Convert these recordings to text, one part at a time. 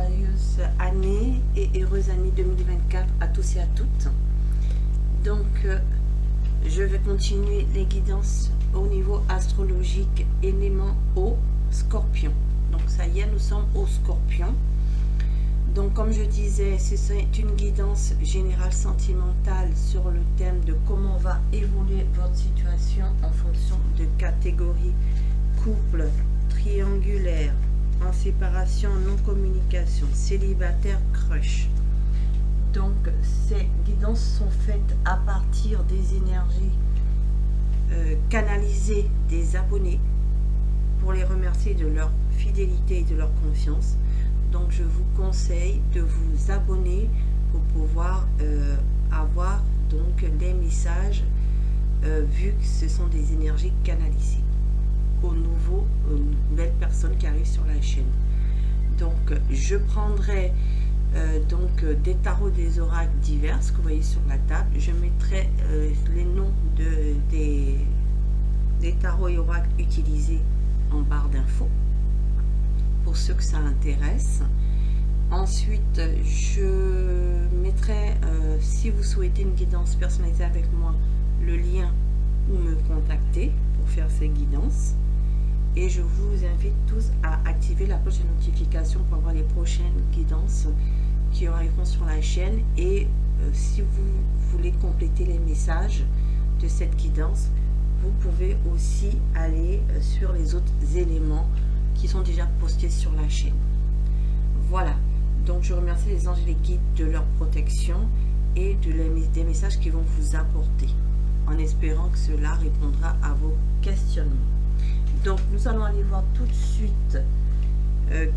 joyeuse année et heureuse année 2024 à tous et à toutes. Donc, je vais continuer les guidances au niveau astrologique, élément eau, scorpion. Donc, ça y est, nous sommes au scorpion. Donc, comme je disais, c'est une guidance générale sentimentale sur le thème de comment va évoluer votre situation en fonction de catégories couple, triangulaire, en séparation, non-communication, célibataire, crush. Donc, ces guidances sont faites à partir des énergies canalisées des abonnés pour les remercier de leur fidélité et de leur confiance. Donc, je vous conseille de vous abonner pour pouvoir avoir donc des messages vu que ce sont des énergies canalisées aux nouvelles personnes qui arrivent sur la chaîne. Donc, je prendrai donc des tarots, des oracles divers que vous voyez sur la table. Je mettrai les noms des tarots et oracles utilisés en barre d'infos pour ceux que ça intéresse. Ensuite, je mettrai, si vous souhaitez une guidance personnalisée avec moi, le lien où me contacter pour faire ces guidances. Et je vous invite tous à activer la cloche de notification pour avoir les prochaines guidances qui arriveront sur la chaîne. Et si vous voulez compléter les messages de cette guidance, vous pouvez aussi aller sur les autres éléments qui sont déjà postés sur la chaîne. Voilà, donc je remercie les anges et les guides de leur protection et des messages qu'ils vont vous apporter, en espérant que cela répondra à vos questionnements. Donc nous allons aller voir tout de suite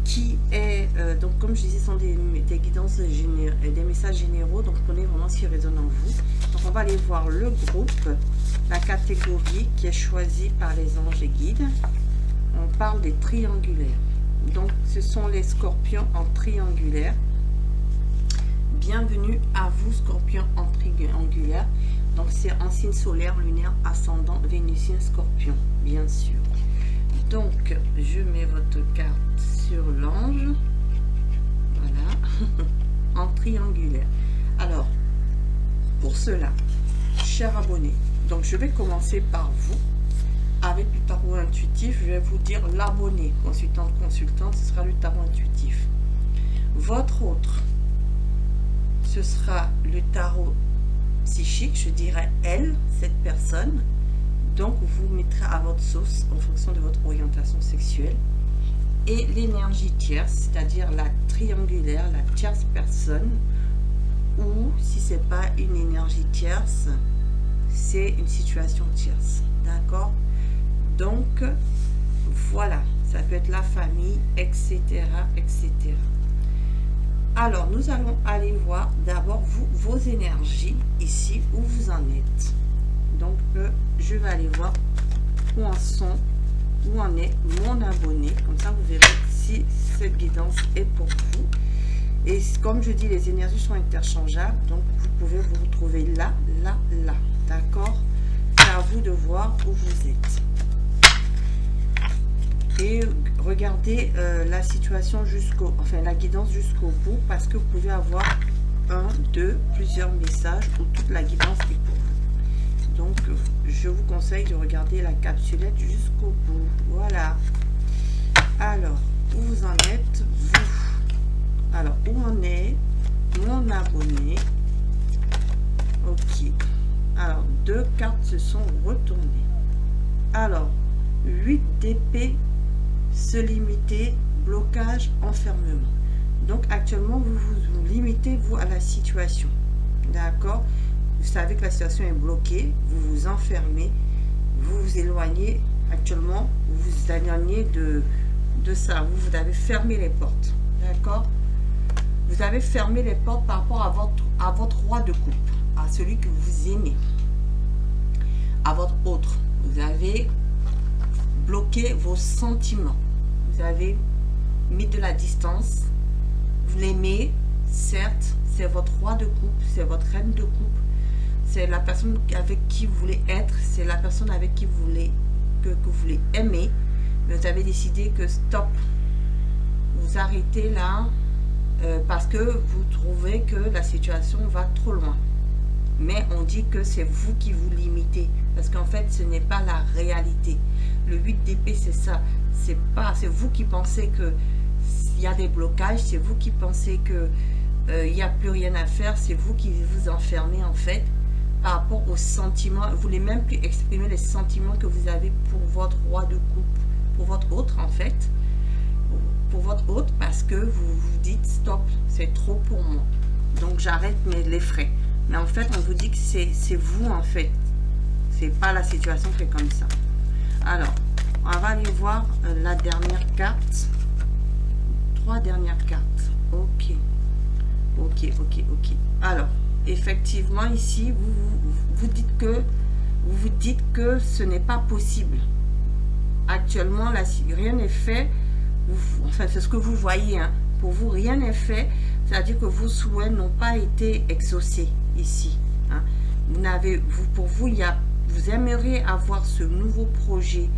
qui est, donc comme je disais, ce sont des guidances des messages généraux, donc prenez vraiment ce qui résonne en vous. Donc on va aller voir le groupe, la catégorie qui est choisie par les anges et guides. On parle des triangulaires. Donc ce sont les scorpions en triangulaire. Bienvenue à vous, scorpions en triangulaire. Donc c'est en signe solaire, lunaire, ascendant, vénusien, scorpion, bien sûr. Donc je mets votre carte sur l'ange. Voilà. En triangulaire. Alors, pour cela, chers abonnés, donc je vais commencer par vous. Avec le tarot intuitif, je vais vous dire l'abonné, consultante, ce sera le tarot intuitif. Votre autre, ce sera le tarot psychique, je dirais elle, cette personne. Donc, vous mettrez à votre sauce en fonction de votre orientation sexuelle. Et l'énergie tierce, c'est-à-dire la triangulaire, la tierce personne, ou si ce n'est pas une énergie tierce, c'est une situation tierce. D'accord? Donc, voilà, ça peut être la famille, etc., etc. Alors, nous allons aller voir d'abord vos énergies ici, où vous en êtes. Donc, je vais aller voir où en est mon abonné. Comme ça, vous verrez si cette guidance est pour vous. Et comme je dis, les énergies sont interchangeables. Donc, vous pouvez vous retrouver là, là, là. D'accord? C'est à vous de voir où vous êtes. Et regardez la situation la guidance jusqu'au bout, parce que vous pouvez avoir plusieurs messages où toute la guidance est pour vous. Donc, je vous conseille de regarder la capsulette jusqu'au bout. Voilà. Alors, où vous en êtes, vous? Alors, où en est mon abonné? Ok. Alors, 2 cartes se sont retournées. Alors, 8 d'épée, se limiter, blocage, enfermement. Donc actuellement, vous vous limitez, vous, à la situation. D'accord? Vous savez que la situation est bloquée, vous vous enfermez, vous vous éloignez. Actuellement, vous vous éloignez de ça. Vous avez fermé les portes. D'accord? Vous avez fermé les portes par rapport à votre roi de coupe, à celui que vous aimez, à votre autre. Vous avez bloqué vos sentiments. Vous avez mis de la distance. Vous l'aimez, certes, c'est votre roi de coupe, c'est votre reine de coupe, c'est la personne avec qui vous voulez être, c'est la personne avec qui vous voulez que vous voulez aimer, mais vous avez décidé que stop, vous arrêtez là, parce que vous trouvez que la situation va trop loin. Mais on dit que c'est vous qui vous limitez, parce qu'en fait ce n'est pas la réalité. Le 8 d'épée, c'est ça, c'est vous qui pensez que il y a des blocages, c'est vous qui pensez que il n'y a plus rien à faire, c'est vous qui vous enfermez en fait par rapport aux sentiments. Vous voulez même plus exprimer les sentiments que vous avez pour votre roi de coupe, pour votre autre en fait, pour votre autre, parce que vous vous dites stop, c'est trop pour moi, donc j'arrête les frais. Mais en fait on vous dit que c'est vous en fait, c'est pas la situation qui est comme ça. Alors on va aller voir la dernière carte, 3 dernières cartes. Ok. Alors effectivement ici vous dites que ce n'est pas possible actuellement, là rien n'est fait. Enfin c'est ce que vous voyez, hein. Pour vous rien n'est fait, c'est à dire que vos souhaits n'ont pas été exaucés ici, hein. Pour vous vous aimeriez avoir ce nouveau projet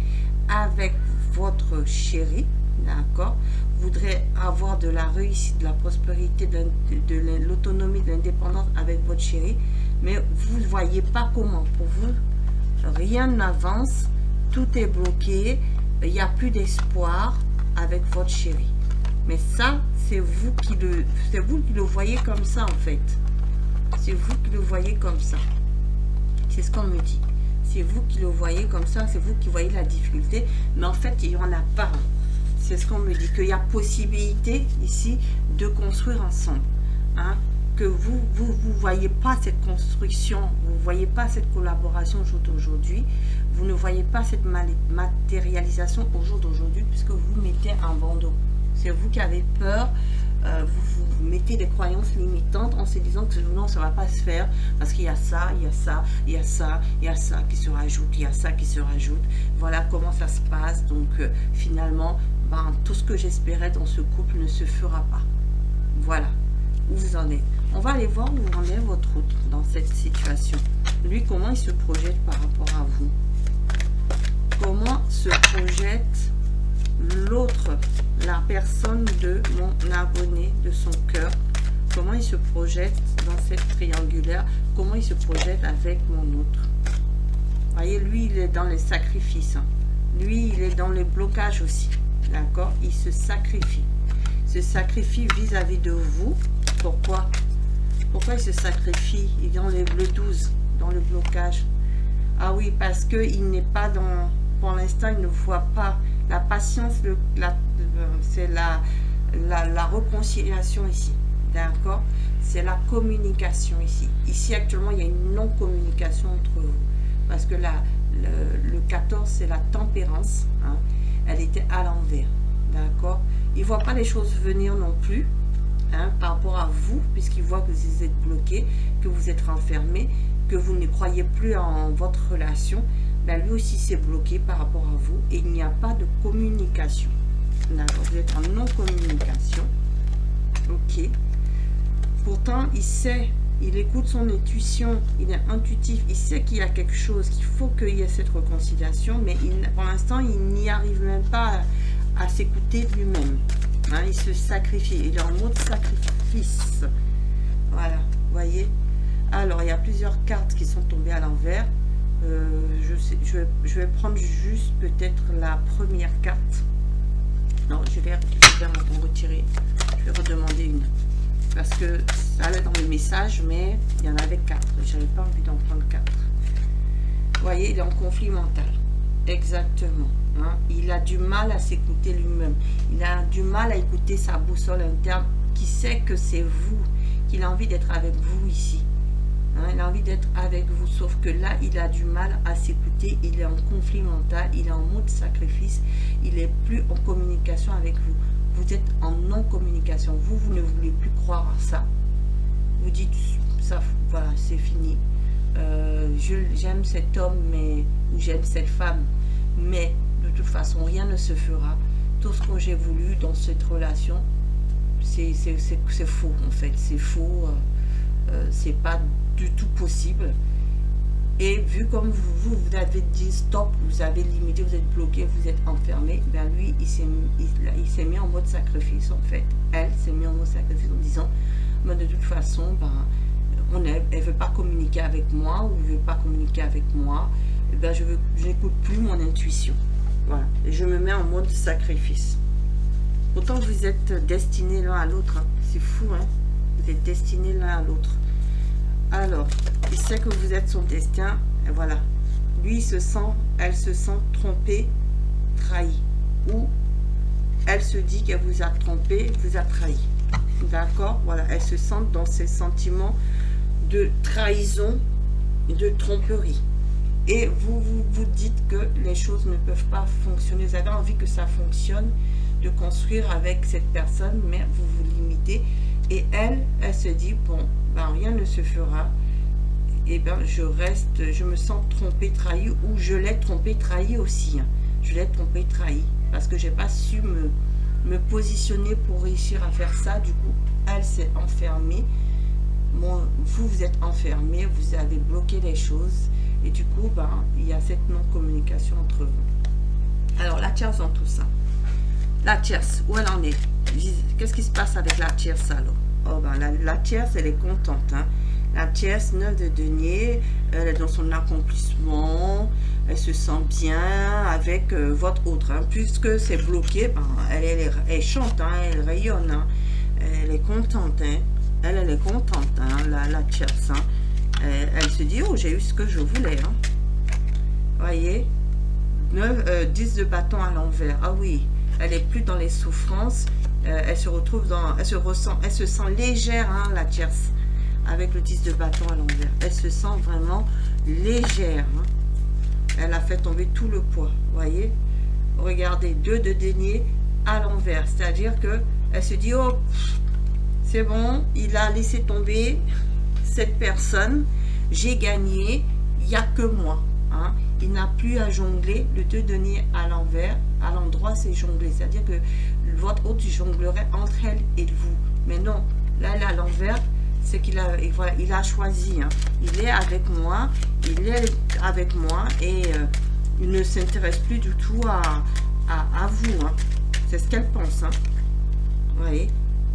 avec votre chéri, d'accord. Vous voudrez avoir de la réussite, de la prospérité, de l'autonomie, de l'indépendance avec votre chéri, mais vous ne voyez pas comment. Pour vous, rien n'avance, tout est bloqué, il n'y a plus d'espoir avec votre chéri. Mais ça, c'est vous qui le voyez comme ça en fait. C'est vous qui le voyez comme ça. C'est ce qu'on me dit. C'est vous qui le voyez comme ça, c'est vous qui voyez la difficulté, mais en fait, il n'y en a pas. C'est ce qu'on me dit, qu'il y a possibilité ici de construire ensemble, hein, que vous voyez pas cette construction, vous voyez pas cette collaboration au jour d'aujourd'hui, vous ne voyez pas cette matérialisation au jour d'aujourd'hui, puisque vous vous mettez en bandeau. C'est vous qui avez peur, vous mettez des croyances limitantes en se disant que non, ça va pas se faire, parce qu'il y a ça, il y a ça, il y a ça, il y a ça qui se rajoute, il y a ça qui se rajoute. Voilà comment ça se passe. Donc finalement, tout ce que j'espérais dans ce couple ne se fera pas. Voilà où vous en êtes. On va aller voir où en est votre autre dans cette situation. Lui, comment il se projette par rapport à vous? Comment se projette l'autre, la personne de mon abonné, de son cœur? Comment il se projette dans cette triangulaire? Comment il se projette avec mon autre? Vous voyez, lui, il est dans les sacrifices. Lui, il est dans les blocages aussi. D'accord? Il se sacrifie. Se sacrifie vis-à-vis de vous. Pourquoi? Pourquoi il se sacrifie? Il est dans le 12, dans le blocage. Ah oui, parce qu'il n'est pas dans... Pour l'instant, il ne voit pas la patience, c'est la réconciliation ici. D'accord? C'est la communication ici. Ici, actuellement, il y a une non-communication entre vous. Parce que le 14, c'est la tempérance. Hein. Elle était à l'envers. D'accord? Il ne voit pas les choses venir non plus. Hein, par rapport à vous, puisqu'il voit que vous êtes bloqué, que vous êtes renfermé, que vous ne croyez plus en votre relation. Ben lui aussi s'est bloqué par rapport à vous et il n'y a pas de communication. D'accord? Vous êtes en non-communication. Ok. Pourtant, il sait, il écoute son intuition, il est intuitif, il sait qu'il y a quelque chose, qu'il faut qu'il y ait cette réconciliation, mais pour l'instant, il n'y arrive même pas à s'écouter lui-même. Hein, il se sacrifie, il est en mode sacrifice. Voilà, vous voyez. Alors, il y a plusieurs cartes qui sont tombées à l'envers. Je vais prendre juste peut-être la première carte. Non, je vais en retirer. Je vais redemander une. Parce que ça allait dans le message, mais il y en avait 4. Je n'avais pas envie d'en prendre 4. Vous voyez, il est en conflit mental. Exactement. Hein? Il a du mal à s'écouter lui-même. Il a du mal à écouter sa boussole interne qui sait que c'est vous, qu'il a envie d'être avec vous ici. Hein? Il a envie d'être avec vous, sauf que là, il a du mal à s'écouter. Il est en conflit mental, il est en mode sacrifice. Il n'est plus en communication avec vous. Vous êtes en non-communication. Vous ne voulez plus croire à ça. Vous dites, ça, voilà, c'est fini. J'aime cet homme, mais j'aime cette femme. Mais de toute façon, rien ne se fera. Tout ce que j'ai voulu dans cette relation, c'est faux en fait. C'est faux. C'est pas du tout possible. Et vu comme vous avez dit stop, vous avez limité, vous êtes bloqué, vous êtes enfermé, ben lui, il s'est mis en mode sacrifice en fait. Elle s'est mis en mode sacrifice en disant, ben, de toute façon, ben, elle veut pas communiquer avec moi, ou ne veut pas communiquer avec moi, ben, je n'écoute plus mon intuition. Voilà, et je me mets en mode sacrifice. Pourtant, vous êtes destinés l'un à l'autre, hein. C'est fou, hein. Vous êtes destinés l'un à l'autre. Alors, il sait que vous êtes son destin, et voilà. Lui, elle se sent trompée, trahie. Ou elle se dit qu'elle vous a trompé, vous a trahi. D'accord? Voilà, elle se sent dans ces sentiments de trahison et de tromperie. Et vous dites que les choses ne peuvent pas fonctionner. Vous avez envie que ça fonctionne, de construire avec cette personne, mais vous vous limitez. Et elle se dit, bon, ben, rien ne se fera. Et ben, je me sens trompée, trahie, ou je l'ai trompée, trahie aussi. Hein. Je l'ai trompée, trahie, parce que j'ai pas su me positionner pour réussir à faire ça. Du coup, elle s'est enfermée. Bon, vous êtes enfermé, vous avez bloqué les choses. Et du coup, ben, il y a cette non-communication entre vous. Alors, la tierce dans tout ça. La tierce, où elle en est? Qu'est-ce qui se passe avec la tierce alors? Oh ben, la tierce, elle est contente. Hein. La tierce, 9 de denier, elle est dans son accomplissement, elle se sent bien avec votre autre. Hein. Puisque c'est bloqué, ben, elle chante, hein, elle rayonne, hein. Elle est contente. Hein. Elle est contente, hein, la tierce. Hein. Elle se dit, oh, j'ai eu ce que je voulais. Hein. Voyez, 10 de bâton à l'envers. Ah oui, elle est plus dans les souffrances. Elle se retrouve dans, elle se sent légère, hein, la tierce, avec le 10 de bâton à l'envers. Elle se sent vraiment légère. Hein. Elle a fait tomber tout le poids. Voyez, regardez, 2 de denier à l'envers. C'est-à-dire que elle se dit, oh, c'est bon, il a laissé tomber cette personne, j'ai gagné, il n'y a que moi. Hein. Il n'a plus à jongler. Le 2 de denier à l'envers, à l'endroit, c'est jongler. C'est-à-dire que votre autre jonglerait entre elle et vous. Mais non, là, à l'envers, c'est qu'il a, voilà, il a choisi. Hein. Il est avec moi, et il ne s'intéresse plus du tout à vous. Hein. C'est ce qu'elle pense. Hein. Vous voyez,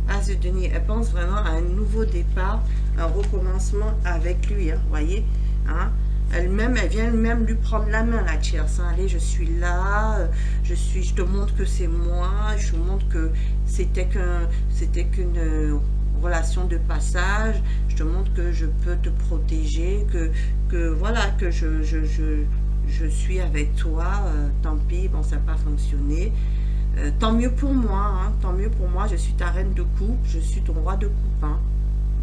As de denier, elle pense vraiment à un nouveau départ, un recommencement avec lui. Hein. Vous voyez, hein. Elle vient même lui prendre la main, la tierce. Hein. Allez, je suis là, je te montre que c'est moi, je te montre que c'était qu'une relation de passage, je te montre que je peux te protéger, que voilà, que je suis avec toi, tant pis, bon, ça n'a pas fonctionné. Tant mieux pour moi, hein, tant mieux pour moi, je suis ta reine de coupe, je suis ton roi de coupe. Hein.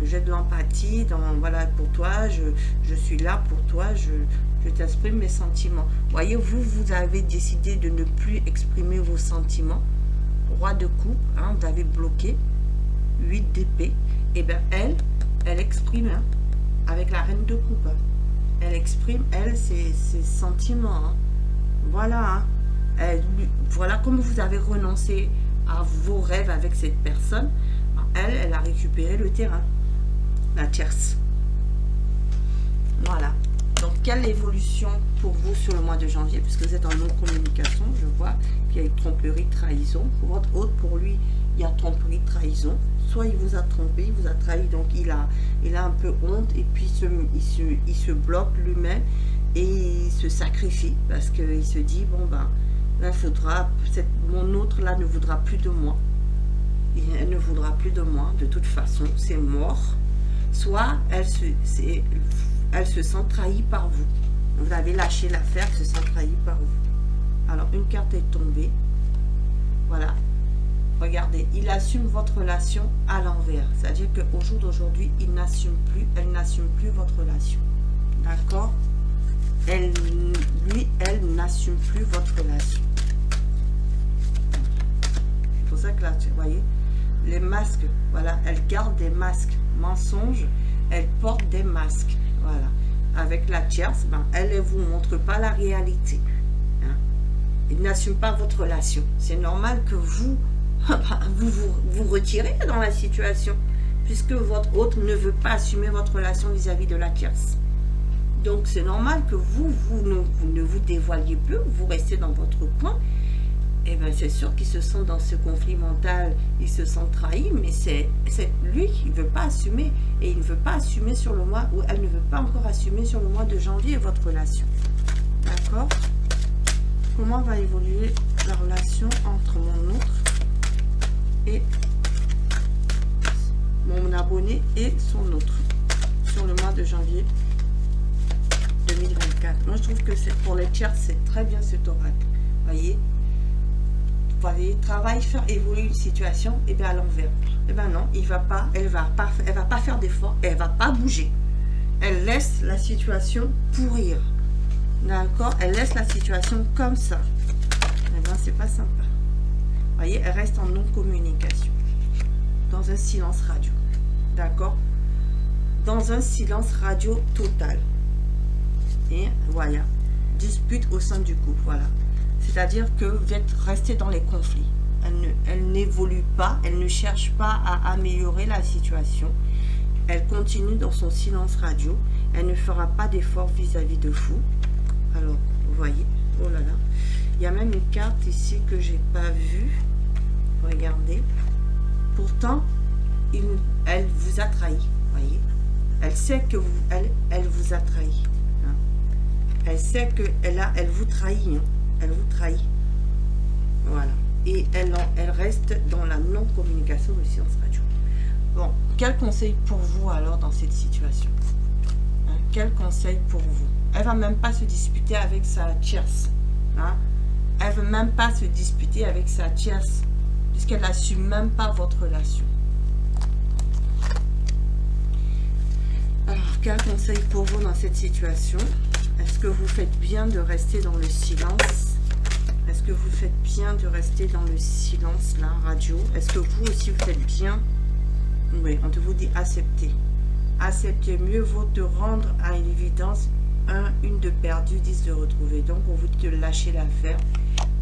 J'ai de l'empathie, voilà, pour toi, je suis là pour toi, je t'exprime mes sentiments. Voyez, vous avez décidé de ne plus exprimer vos sentiments. Roi de coupe, hein, vous avez bloqué, 8 d'épée. Et bien elle exprime, hein, avec la reine de coupe. Hein. Elle exprime, elle, ses sentiments. Hein. Voilà, hein. Voilà comme vous avez renoncé à vos rêves avec cette personne. Elle a récupéré le terrain. La tierce. Voilà. Donc, quelle évolution pour vous sur le mois de janvier, puisque vous êtes en non-communication, je vois qu'il y a une tromperie, trahison. Pour votre hôte, pour lui, il y a tromperie, trahison. Soit il vous a trompé, il vous a trahi, donc il a un peu honte, et puis il se bloque lui-même, et il se sacrifie, parce qu'il se dit, bon, ben, là, mon autre, là, ne voudra plus de moi. Elle ne voudra plus de moi, de toute façon, c'est mort. Soit elle se sent trahie par vous. Vous avez lâché l'affaire, elle se sent trahie par vous. Alors, une carte est tombée. Voilà. Regardez, il assume votre relation à l'envers. C'est-à-dire qu'au jour d'aujourd'hui, elle n'assume plus votre relation. D'accord? Elle n'assume plus votre relation. C'est pour ça que là, vous voyez, les masques, voilà, elle garde des masques. Mensonges, elle porte des masques. Voilà. Avec la tierce, ben, elle ne vous montre pas la réalité. Hein. Il n'assume pas votre relation. C'est normal que vous retirez dans la situation, puisque votre hôte ne veut pas assumer votre relation vis-à-vis de la tierce. Donc c'est normal que vous ne vous dévoiliez plus, vous restez dans votre coin. Et bien c'est sûr qu'il se sent dans ce conflit mental, il se sent trahi, mais c'est lui qui ne veut pas assumer. Et il ne veut pas assumer sur le mois, ou elle ne veut pas encore assumer sur le mois de janvier votre relation. D'accord? Comment va évoluer la relation entre mon autre et mon abonné et son autre sur le mois de janvier 2024? Moi je trouve que c'est pour les tiers, c'est très bien cet oracle. Voyez, travail, faire évoluer une situation, et bien à l'envers. Et bien non, il va pas, elle va pas faire d'effort, elle va pas bouger. Elle laisse la situation pourrir. D'accord? Elle laisse la situation comme ça. Et bien c'est pas sympa. Voyez, elle reste en non-communication. Dans un silence radio. D'accord? Dans un silence radio total. Et voilà. Dispute au sein du couple. Voilà. C'est-à-dire que vous êtes resté dans les conflits. Elle n'évolue pas, elle ne cherche pas à améliorer la situation. Elle continue dans son silence radio. Elle ne fera pas d'effort vis-à-vis de vous. Alors, vous voyez, oh là là. Il y a même une carte ici que j'ai pas vue. Regardez. Pourtant, elle vous a trahi. Voyez. Elle sait que elle vous a trahi. Hein. Elle sait que elle vous trahit. Hein. Elle vous trahit. Voilà. Et elle reste dans la non-communication de silence radio. Bon, quel conseil pour vous alors dans cette situation? Hein, quel conseil pour vous? Elle va même pas se disputer avec sa tierce. Hein? Elle veut même pas se disputer avec sa tierce, puisqu'elle n'assume même pas votre relation. Alors, quel conseil pour vous dans cette situation? Est-ce que vous faites bien de rester dans le silence? Est-ce que vous faites bien de rester dans le silence, là, radio? Est-ce que vous aussi, vous faites bien? Oui, on te vous dit accepter. Accepter, mieux vaut te rendre à une évidence, une de perdue, 10 de retrouver. Donc, on vous dit de lâcher l'affaire,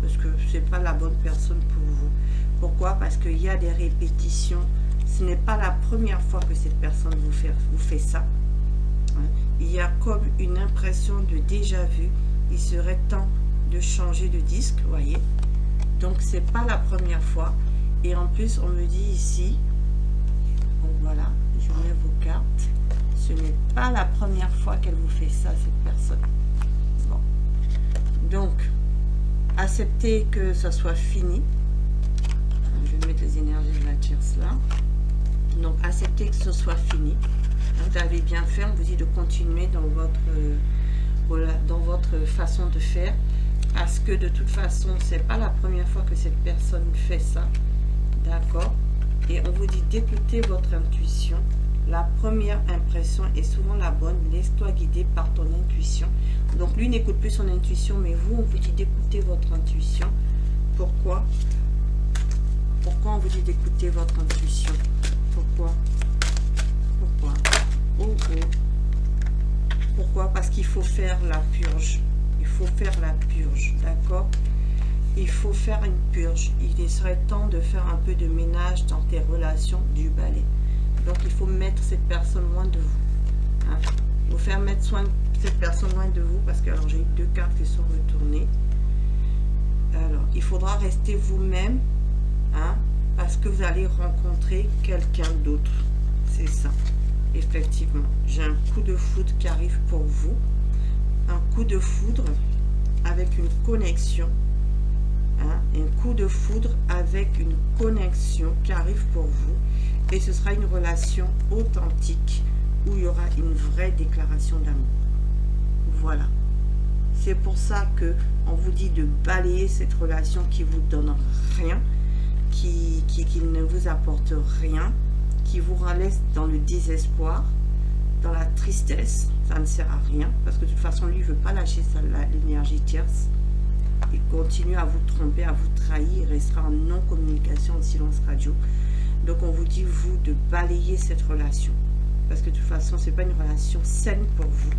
parce que ce n'est pas la bonne personne pour vous. Pourquoi? Parce qu'il y a des répétitions. Ce n'est pas la première fois que cette personne vous fait ça. Il y a comme une impression de déjà-vu. Il serait temps de changer de disque, voyez. Donc c'est pas la première fois. Et en plus on me dit ici, donc voilà, je mets vos cartes, ce n'est pas la première fois qu'elle vous fait ça, cette personne. Bon, donc acceptez que ça soit fini. Je vais mettre les énergies de la tierce là. Donc acceptez que ce soit fini. Vous avez bien fait, on vous dit de continuer dans votre façon de faire. Parce que de toute façon, c'est pas la première fois que cette personne fait ça. D'accord? Et on vous dit d'écouter votre intuition. La première impression est souvent la bonne. Laisse-toi guider par ton intuition. Donc lui n'écoute plus son intuition, mais vous, on vous dit d'écouter votre intuition. Pourquoi? Pourquoi on vous dit d'écouter votre intuition? Pourquoi? Pourquoi? Oh, oh. Pourquoi? Parce qu'il faut faire la purge. Il faut faire la purge, d'accord? Il faut faire une purge. Il serait temps de faire un peu de ménage dans tes relations, du balai. Donc, il faut mettre cette personne loin de vous. Hein? Il faut faire mettre soin de cette personne loin de vous parce que, alors, j'ai eu 2 cartes qui sont retournées. Alors, il faudra rester vous-même, hein, parce que vous allez rencontrer quelqu'un d'autre. C'est ça. Effectivement, j'ai un coup de foudre qui arrive pour vous. Un coup de foudre avec une connexion, hein, un coup de foudre avec une connexion qui arrive pour vous, et ce sera une relation authentique où il y aura une vraie déclaration d'amour. Voilà, c'est pour ça que on vous dit de balayer cette relation qui vous donne rien, qui ne vous apporte rien, qui vous laisse dans le désespoir, dans la tristesse. Ça ne sert à rien, parce que de toute façon, lui, il ne veut pas lâcher l'énergie tierce. Il continue à vous tromper, à vous trahir, il restera en non-communication, en silence radio. Donc, on vous dit, vous, de balayer cette relation. Parce que de toute façon, ce n'est pas une relation saine pour vous.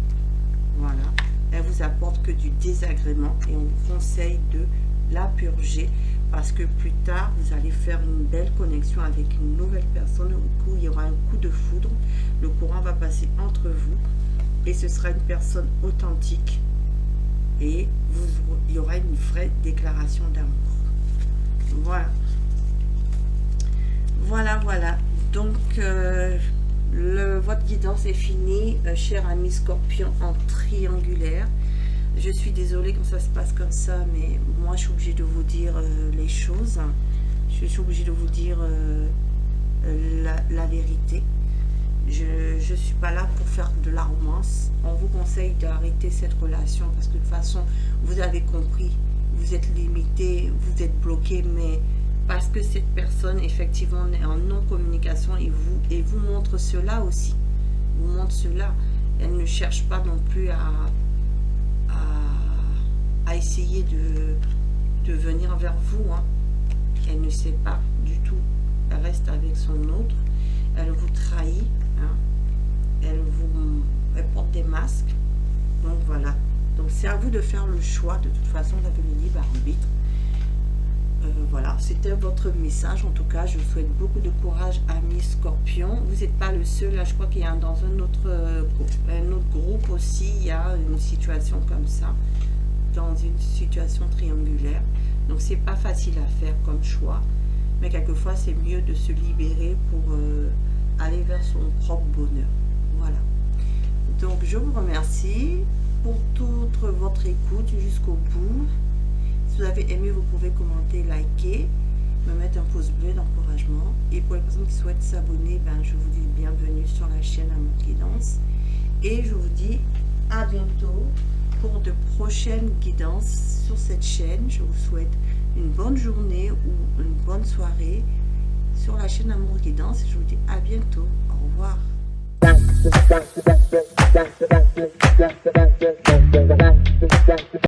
Voilà. Elle vous apporte que du désagrément et on vous conseille de la purger parce que plus tard, vous allez faire une belle connexion avec une nouvelle personne où il y aura un coup de foudre. Le courant va passer entre vous et ce sera une personne authentique et il y aura une vraie déclaration d'amour. Voilà. Voilà. Donc, votre guidance est finie, cher ami Scorpion en triangulaire. Je suis désolée quand ça se passe comme ça, mais moi, je suis obligée de vous dire les choses. Je suis obligée de vous dire la vérité. Je ne suis pas là pour faire de la romance. On vous conseille d'arrêter cette relation parce que de toute façon, vous avez compris, vous êtes limité, vous êtes bloqué, mais parce que cette personne, effectivement, est en non-communication et vous montre cela aussi. Vous montre cela. Elle ne cherche pas non plus à essayer de venir vers vous. Hein. Elle ne sait pas du tout. Elle reste avec son autre. Elle vous trahit. Hein. Elle porte des masques. Donc voilà. Donc c'est à vous de faire le choix. De toute façon, vous avez le libre arbitre. Voilà, c'était votre message. En tout cas, je vous souhaite beaucoup de courage, amis Scorpion. Vous n'êtes pas le seul. Là, je crois qu'il y a dans un autre groupe aussi, il y a une situation comme ça, dans une situation triangulaire. Donc, c'est pas facile à faire comme choix, mais quelquefois, c'est mieux de se libérer pour aller vers son propre bonheur. Voilà. Donc, je vous remercie pour toute votre écoute jusqu'au bout. Si vous avez aimé, vous pouvez commenter, liker, me mettre un pouce bleu d'encouragement. Et pour les personnes qui souhaitent s'abonner, je vous dis bienvenue sur la chaîne Amour Guidance. Et je vous dis à bientôt pour de prochaines guidances sur cette chaîne. Je vous souhaite une bonne journée ou une bonne soirée sur la chaîne Amour Guidance. Et je vous dis à bientôt. Au revoir.